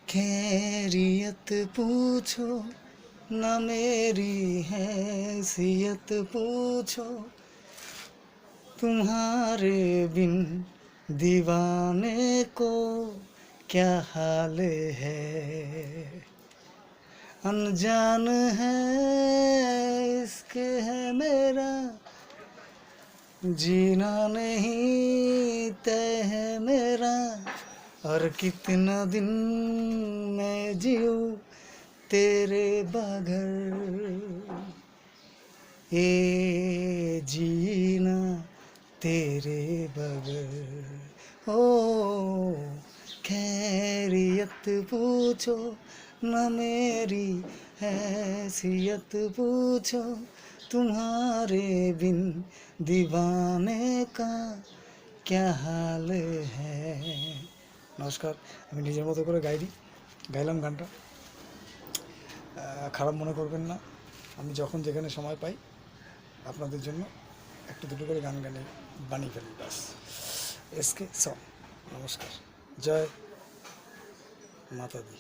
खैरियत पूछो न मेरी हैसियत पूछो, तुम्हारे बिन दीवाने को क्या हाल है। अनजान है इश्क है मेरा, जीना नहीं तय है मेरा, और कितना दिन मैं जीऊँ तेरे बगैर, ये जीना तेरे बगैर। ओ खैरियत पूछो न मेरी हैसियत पूछो, तुम्हारे बिन दीवाने का क्या हाल है। নমস্কার, আমি নিজের মতো করে গাইলাম গানটা। খারাপ মনে করবেন না, আমি যখন যেখানে সময় পাই আপনাদের জন্য একটু দুটো করে গান বানিয়ে ফেলি ব্যাস। SK song. নমস্কার, জয় মাতা দি।